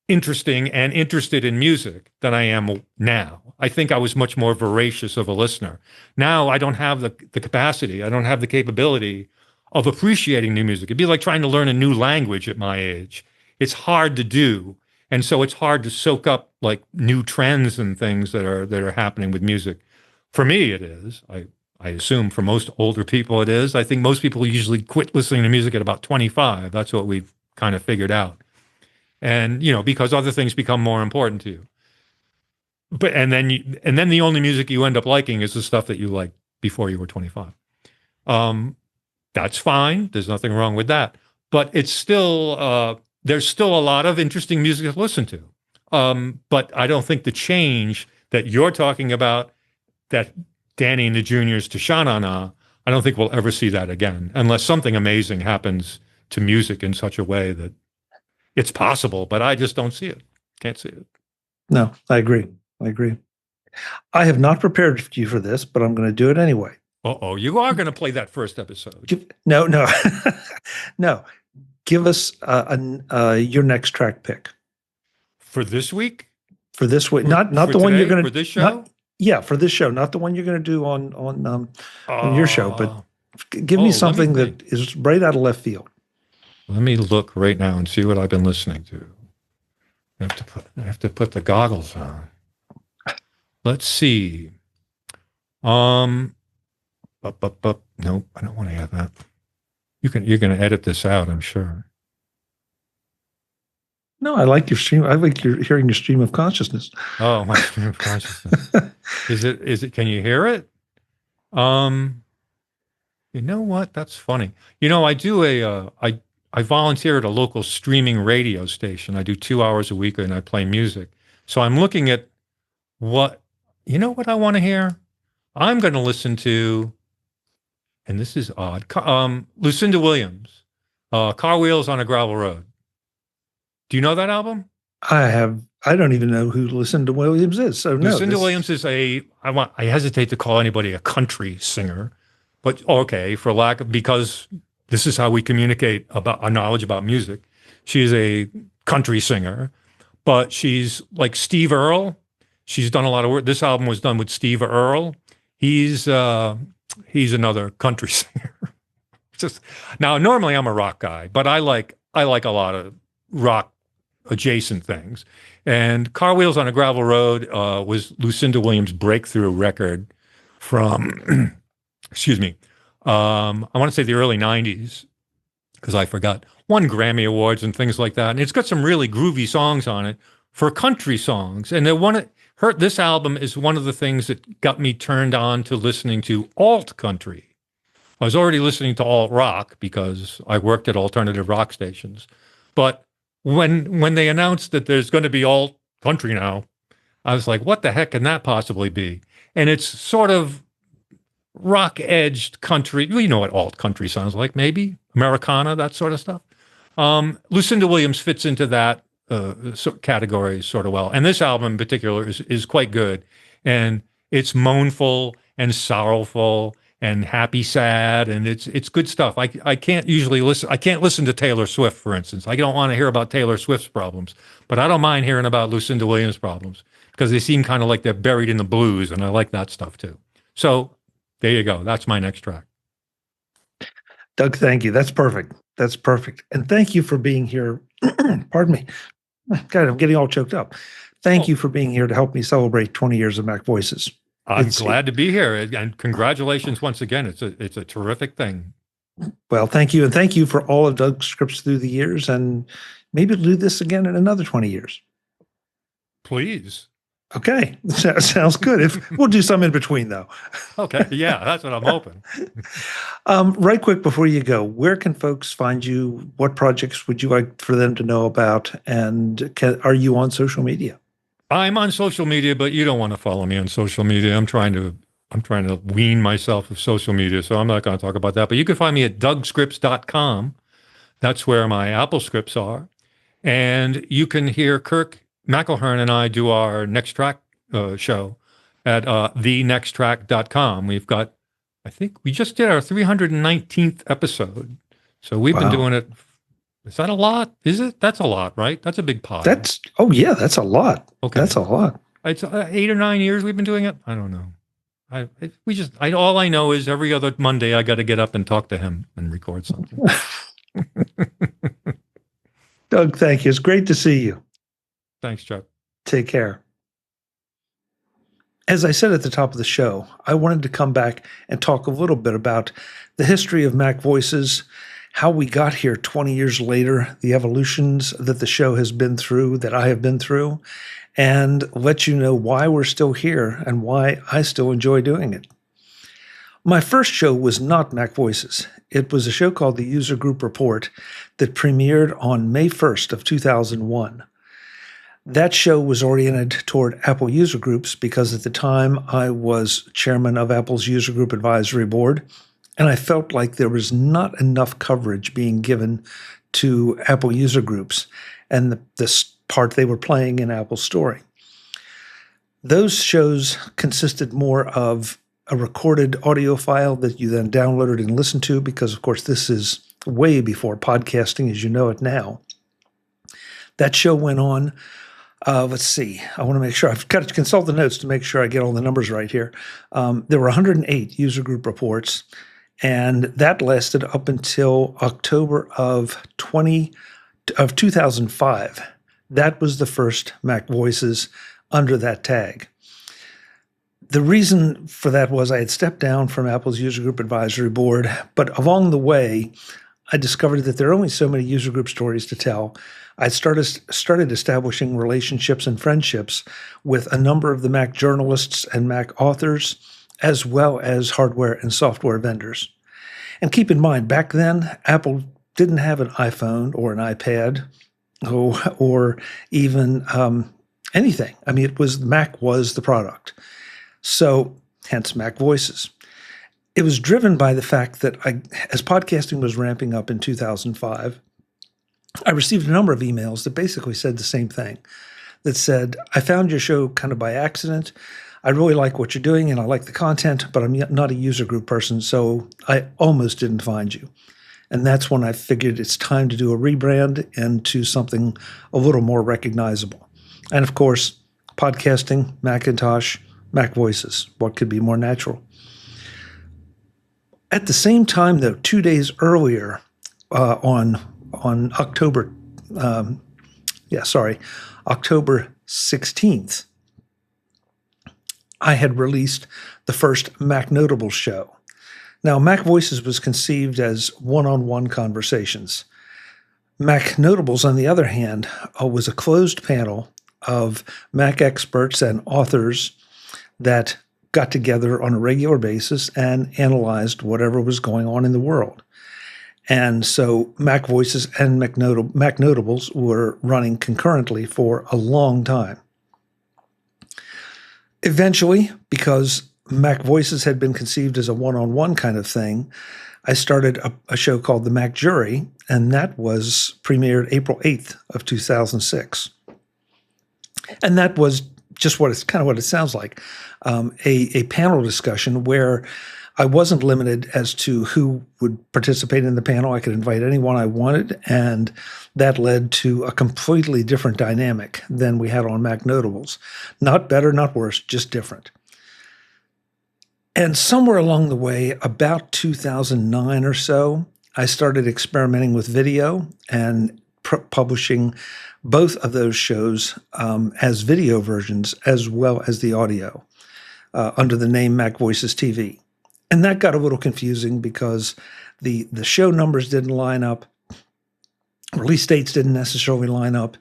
interesting and interested in music than I am now. I think I was much more voracious of a listener. Now I don't have the capacity. I don't have the capability of appreciating new music. It'd be like trying to learn a new language at my age. It's hard to do. And so it's hard to soak up like new trends and things that are happening with music. For me, it is. I assume for most older people it is. I think most people usually quit listening to music at about 25. That's what we've kind of figured out. And, because other things become more important to you. But and then the only music you end up liking is the stuff that you liked before you were 25. That's fine. There's nothing wrong with that. But it's still there's still a lot of interesting music to listen to. But I don't think the change that you're talking about, that Danny and the Juniors to Sha Na Na, I don't think we'll ever see that again, unless something amazing happens to music in such a way that it's possible, but I just don't see it. Can't see it. No, I agree. I have not prepared you for this, but I'm going to do it anyway. Uh-oh, you are going to play that first episode. No. No. Give us your next track pick. For this week? For this week. Not the today, one you're going to... For this show? For this show. Not the one you're going to do on your show, but give me something that is right out of left field. Let me look right now and see what I've been listening to. I have to put the goggles on. Let's see. Um, nope, I don't want to have that. You're going to edit this out, I'm sure. No, I like your stream. I like your hearing your stream of consciousness. Oh, my stream of consciousness. Is it, can you hear it? You know what? That's funny. I volunteer at a local streaming radio station. I do 2 hours a week and I play music. So I'm looking at what I want to hear? I'm going to listen to, and this is odd, Lucinda Williams, Car Wheels on a Gravel Road. Do you know that album? I don't even know who Lucinda Williams is. So no. Lucinda Williams is I hesitate to call anybody a country singer, but okay, because this is how we communicate about our knowledge about music. She is a country singer, but she's like Steve Earle. She's done a lot of work. This album was done with Steve Earle. He's another country singer. Just now, normally I'm a rock guy, but I like a lot of rock adjacent things. And Car Wheels on a Gravel Road was Lucinda Williams' breakthrough record from, excuse me, I want to say the early 90s, because I forgot, won Grammy Awards and things like that. And it's got some really groovy songs on it for country songs. And this album is one of the things that got me turned on to listening to alt country. I was already listening to alt rock because I worked at alternative rock stations. But when they announced that there's going to be alt country now, I was like, what the heck can that possibly be? And it's sort of rock-edged country. You know what alt country sounds like, maybe? Americana, that sort of stuff. Lucinda Williams fits into that category sort of well. And this album in particular is quite good. And it's mournful and sorrowful and happy, sad, and it's good stuff. I can't usually listen. I can't listen to Taylor Swift, for instance. I don't want to hear about Taylor Swift's problems, but I don't mind hearing about Lucinda Williams' problems because they seem kind of like they're buried in the blues, and I like that stuff too. So there you go. That's my next track. Doug, thank you. That's perfect. That's perfect. And thank you for being here. Pardon me. God, I'm getting all choked up. Thank you for being here to help me celebrate 20 years of MacVoices. I'm glad to be here, and congratulations once again. It's a terrific thing. Well, thank you, and thank you for all of Doug's scripts through the years, and maybe we'll do this again in another 20 years. Please. Okay, sounds good. If we'll do some in between, though. Okay, yeah, that's what I'm hoping. Right quick before you go, where can folks find you? What projects would you like for them to know about? And are you on social media? I'm on social media, but you don't want to follow me on social media. I'm trying to wean myself of social media, so I'm not going to talk about that. But you can find me at DougScripts.com. That's where my AppleScripts are. And you can hear Kirk McElhearn and I do our Next Track show at thenexttrack.com. We've got, I think we just did our 319th episode. So we've been doing it. Is that a lot? Is it? That's a lot, right? That's a big pile. That's a lot. Okay. That's a lot. It's 8 or 9 years we've been doing it. I don't know. All I know is every other Monday I got to get up and talk to him and record something. Doug, thank you. It's great to see you. Thanks, Chuck. Take care. As I said at the top of the show, I wanted to come back and talk a little bit about the history of MacVoices, how we got here 20 years later, the evolutions that the show has been through, that I have been through, and let you know why we're still here and why I still enjoy doing it. My first show was not MacVoices. It was a show called the User Group Report that premiered on May 1st of 2001. That show was oriented toward Apple user groups because at the time I was chairman of Apple's User Group Advisory Board, and I felt like there was not enough coverage being given to Apple user groups and the part they were playing in Apple's story. Those shows consisted more of a recorded audio file that you then downloaded and listened to because, of course, this is way before podcasting as you know it now. That show went on. Let's see. I want to make sure. I've got to consult the notes to make sure I get all the numbers right here. There were 108 user group reports, And that lasted up until October of 2005. That was the first MacVoices under that tag. The reason for that was I had stepped down from Apple's user group advisory board, but along the way, I discovered that there are only so many user group stories to tell. I started establishing relationships and friendships with a number of the Mac journalists and Mac authors, as well as hardware and software vendors. And keep in mind, back then, Apple didn't have an iPhone or an iPad or even anything. I mean, Mac was the product. So hence MacVoices. It was driven by the fact that as podcasting was ramping up in 2005, I received a number of emails that basically said the same thing, that said, I found your show kind of by accident. I really like what you're doing and I like the content, but I'm not a user group person, so I almost didn't find you. And that's when I figured it's time to do a rebrand into something a little more recognizable. And of course, podcasting, Macintosh, MacVoices. What could be more natural? At the same time, though, 2 days earlier, on October 16th, I had released the first MacNotables show. Now, MacVoices was conceived as one-on-one conversations. MacNotables, on the other hand, was a closed panel of Mac experts and authors that got together on a regular basis and analyzed whatever was going on in the world. And so MacVoices and MacNotables were running concurrently for a long time. Eventually, because MacVoices had been conceived as a one-on-one kind of thing, I started a show called the MacJury, and that was premiered April 8th of 2006. And that was just what it sounds like, a panel discussion where I wasn't limited as to who would participate in the panel. I could invite anyone I wanted, and that led to a completely different dynamic than we had on MacNotables. Not better, not worse, just different. And somewhere along the way, about 2009 or so, I started experimenting with video and publishing both of those shows as video versions as well as the audio under the name MacVoicesTV. And that got a little confusing because the show numbers didn't line up, release dates didn't necessarily line up,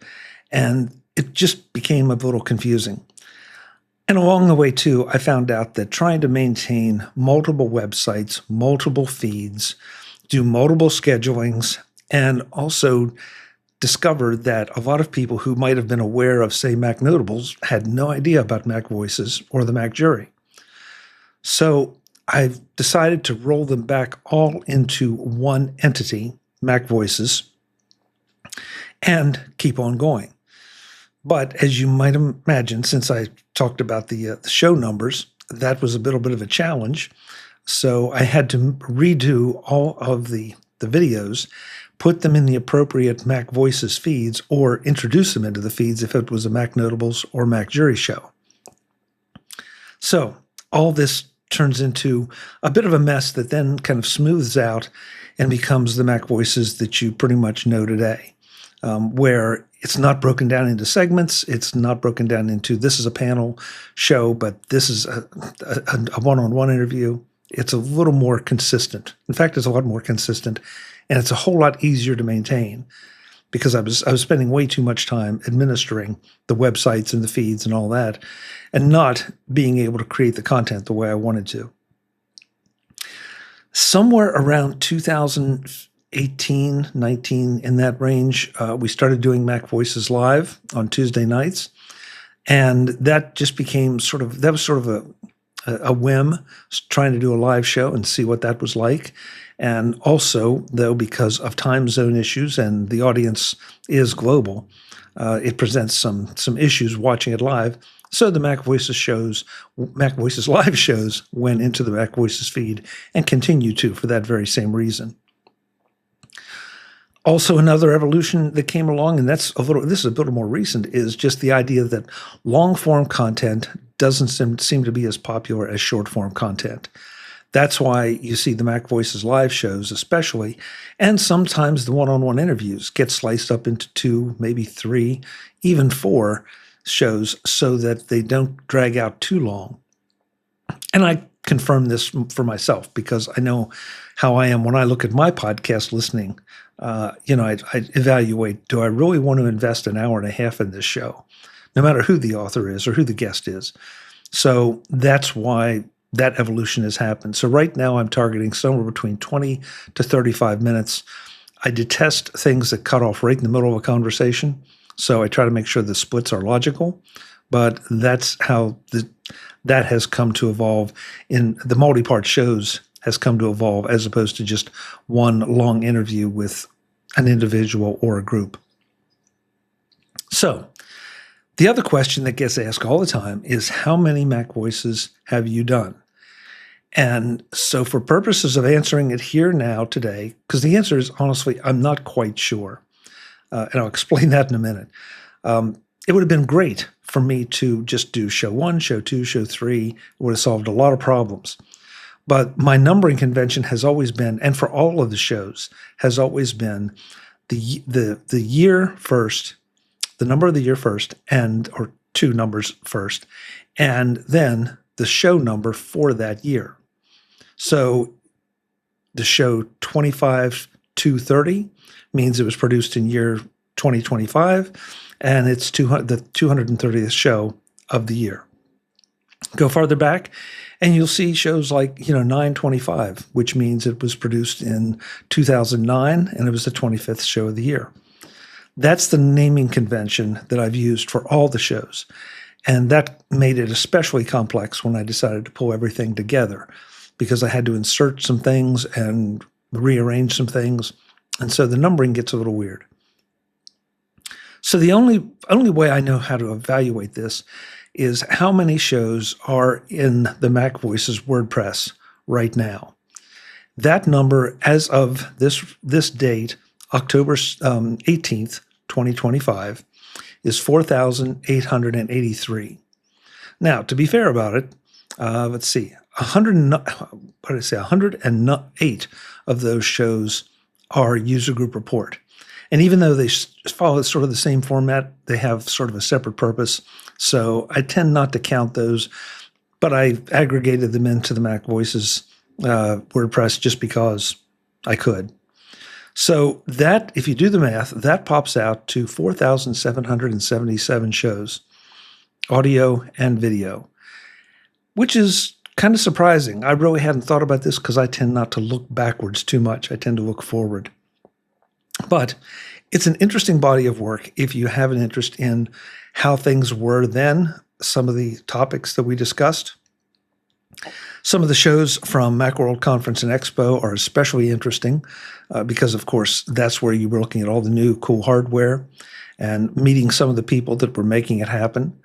and it just became a little confusing. And along the way, too, I found out that trying to maintain multiple websites, multiple feeds, do multiple schedulings, and also discovered that a lot of people who might have been aware of, say, MacNotables had no idea about MacVoices or the MacJury. So I've decided to roll them back all into one entity, MacVoices, and keep on going. But as you might imagine, since I talked about the show numbers, that was a little bit of a challenge. So I had to redo all of the videos, put them in the appropriate MacVoices feeds, or introduce them into the feeds if it was a MacNotables or MacJury show. So all this turns into a bit of a mess that then kind of smooths out and becomes the MacVoices that you pretty much know today, where it's not broken down into segments. It's not broken down into this is a panel show, but this is a one-on-one interview. It's a little more consistent. In fact, it's a lot more consistent, and it's a whole lot easier to maintain because I was spending way too much time administering the websites and the feeds and all that, and not being able to create the content the way I wanted to. Somewhere around 2018, 19, in that range, we started doing MacVoices Live on Tuesday nights, and that just became sort of a whim, trying to do a live show and see what that was like. And also, though, because of time zone issues and the audience is global, it presents some issues watching it live. So the MacVoices Live shows went into the MacVoices feed and continue to for that very same reason. Also, another evolution that came along, and this is a little more recent, is just the idea that long-form content doesn't seem to be as popular as short-form content. That's why you see the Mac Voices live shows especially, and sometimes the one-on-one interviews get sliced up into 2, maybe 3, even 4 shows so that they don't drag out too long. And I confirm this for myself because I know how I am when I look at my podcast listening. I evaluate, do I really want to invest an hour and a half in this show, no matter who the author is or who the guest is? So that's why that evolution has happened. So right now I'm targeting somewhere between 20 to 35 minutes. I detest things that cut off right in the middle of a conversation. So I try to make sure the splits are logical, but that's how that has come to evolve in the multi-part shows has come to evolve as opposed to just one long interview with an individual or a group. So the other question that gets asked all the time is, how many Mac Voices have you done? And so for purposes of answering it here now today, because the answer is honestly, I'm not quite sure. And I'll explain that in a minute. It would have been great for me to just do show 1, show 2, show 3. It would have solved a lot of problems. But my numbering convention has always been, and for all of the shows, has always been the year first, the number of the year first, or 2 numbers first, and then the show number for that year. So the show 25-230 means it was produced in year 2025, and it's the 230th show of the year. Go farther back, and you'll see shows like 925, which means it was produced in 2009, and it was the 25th show of the year. That's the naming convention that I've used for all the shows, and that made it especially complex when I decided to pull everything together, because I had to insert some things and rearrange some things, and so the numbering gets a little weird. So the only way I know how to evaluate this is how many shows are in the Mac Voices WordPress right now. That number, as of this date, October 18th, 2025, is 4,883. Now, to be fair about it, let's see, 108 of those shows are user group report. And even though they follow sort of the same format, they have sort of a separate purpose. So I tend not to count those, but I aggregated them into the Mac Voices WordPress just because I could. So that, if you do the math, that pops out to 4,777 shows, audio and video, which is kind of surprising. I really hadn't thought about this because I tend not to look backwards too much. I tend to look forward. But it's an interesting body of work if you have an interest in how things were then, some of the topics that we discussed. Some of the shows from Macworld Conference and Expo are especially interesting because, of course, that's where you were looking at all the new cool hardware and meeting some of the people that were making it happen.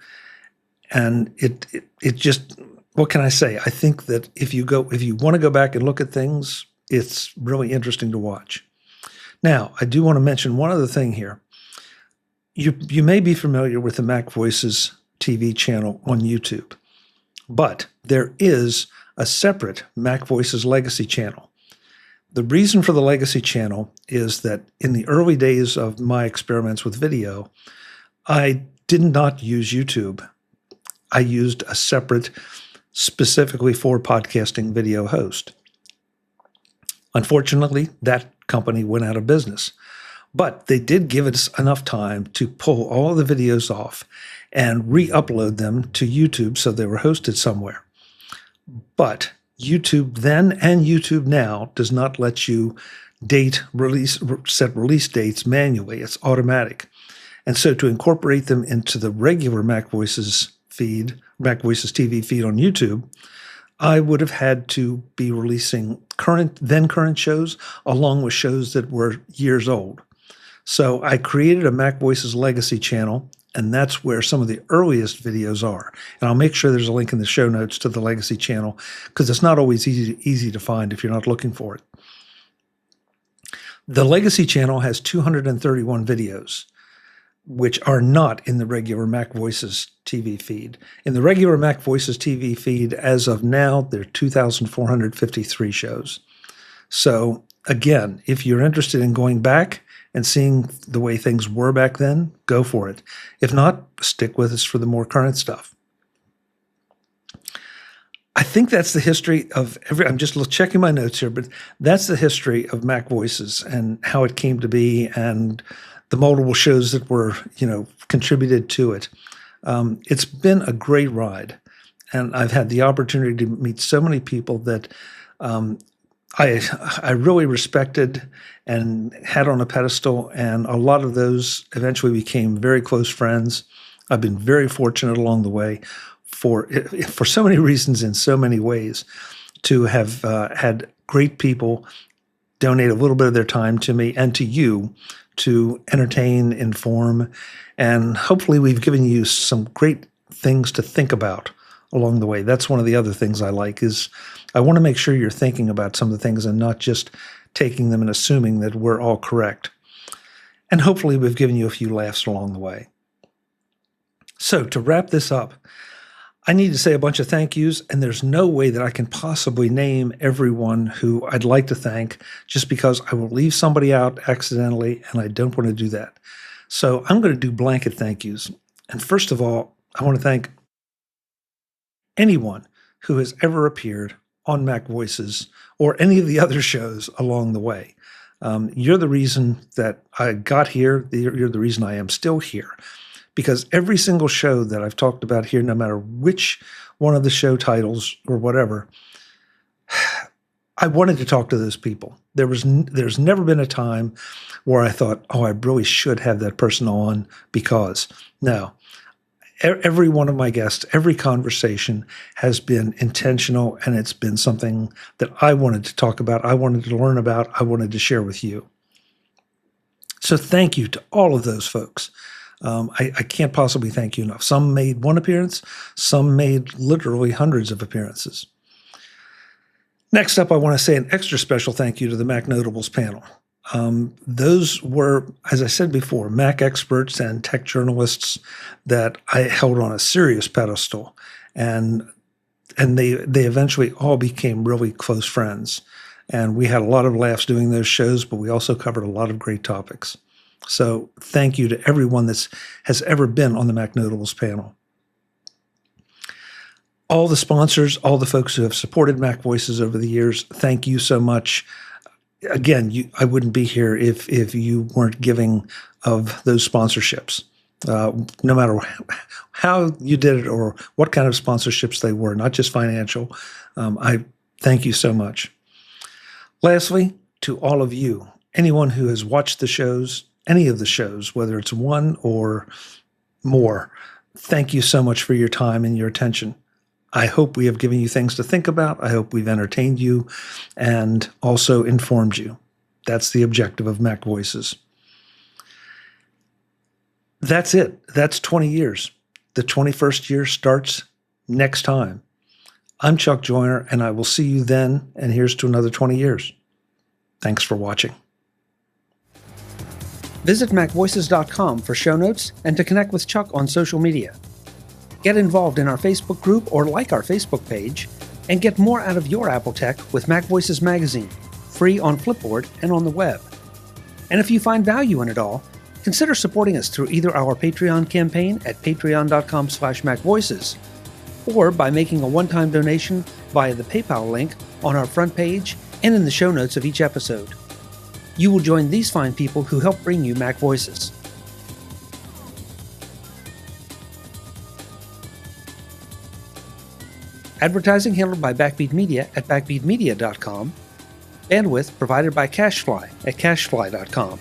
And it just, what can I say? I think that if you want to go back and look at things, it's really interesting to watch. Now, I do want to mention one other thing here. You may be familiar with the MacVoices TV channel on YouTube, but there is a separate MacVoices Legacy channel. The reason for the Legacy channel is that in the early days of my experiments with video, I did not use YouTube. I used a separate, specifically for podcasting video host. Unfortunately, that company went out of business, but they did give us enough time to pull all the videos off and re-upload them to YouTube so they were hosted somewhere. But YouTube then and YouTube now does not let you set release dates manually. It's automatic. And so to incorporate them into the regular MacVoices feed, MacVoices TV feed on YouTube, I would have had to be releasing current shows along with shows that were years old. So I created a MacVoices Legacy channel, and that's where some of the earliest videos are. And I'll make sure there's a link in the show notes to the Legacy channel because it's not always easy to find if you're not looking for it. The Legacy channel has 231 videos. which are not in the regular MacVoices TV feed. In the regular MacVoices TV feed, as of now, there are 2,453 shows. So again, if you're interested in going back and seeing the way things were back then, go for it. If not, stick with us for the more current stuff. I think that's the history of I'm just checking my notes here, but that's the history of MacVoices and how it came to be and the multiple shows that were, contributed to it. It's been a great ride, and I've had the opportunity to meet so many people that I really respected and had on a pedestal, and a lot of those eventually became very close friends. I've been very fortunate along the way for so many reasons in so many ways to have had great people donate a little bit of their time to me and to you to entertain, inform, and hopefully we've given you some great things to think about along the way. That's one of the other things I like is I want to make sure you're thinking about some of the things and not just taking them and assuming that we're all correct. And hopefully we've given you a few laughs along the way. So to wrap this up, I need to say a bunch of thank yous, and there's no way that I can possibly name everyone who I'd like to thank just because I will leave somebody out accidentally, and I don't want to do that. So I'm going to do blanket thank yous. And first of all, I want to thank anyone who has ever appeared on MacVoices or any of the other shows along the way. You're the reason that I got here. You're the reason I am still here. Because every single show that I've talked about here, no matter which one of the show titles or whatever, I wanted to talk to those people. There's never been a time where I thought, oh, I really should have that person on because. No. Every one of my guests, every conversation has been intentional, and it's been something that I wanted to talk about, I wanted to learn about, I wanted to share with you. So thank you to all of those folks. I can't possibly thank you enough. Some made one appearance, some made literally hundreds of appearances. Next up, I want to say an extra special thank you to the MacNotables panel. Those were, as I said before, Mac experts and tech journalists that I held on a serious pedestal, and they eventually all became really close friends. And we had a lot of laughs doing those shows, but we also covered a lot of great topics. So thank you to everyone that has ever been on the MacNotables panel. All the sponsors, all the folks who have supported MacVoices over the years, thank you so much. Again, I wouldn't be here if you weren't giving of those sponsorships. No matter how you did it or what kind of sponsorships they were, not just financial. I thank you so much. Lastly, to all of you, anyone who has watched the shows, any of the shows, whether it's one or more, thank you so much for your time and your attention. I hope we have given you things to think about. I hope we've entertained you and also informed you. That's the objective of MacVoices. That's it. That's 20 years. The 21st year starts next time. I'm Chuck Joyner, and I will see you then, and here's to another 20 years. Thanks for watching. Visit MacVoices.com for show notes and to connect with Chuck on social media. Get involved in our Facebook group or like our Facebook page, and get more out of your Apple tech with MacVoices Magazine, free on Flipboard and on the web. And if you find value in it all, consider supporting us through either our Patreon campaign at patreon.com/MacVoices or by making a one-time donation via the PayPal link on our front page and in the show notes of each episode. You will join these fine people who help bring you MacVoices. Advertising handled by Backbeat Media at backbeatmedia.com. Bandwidth provided by CacheFly at cachefly.com.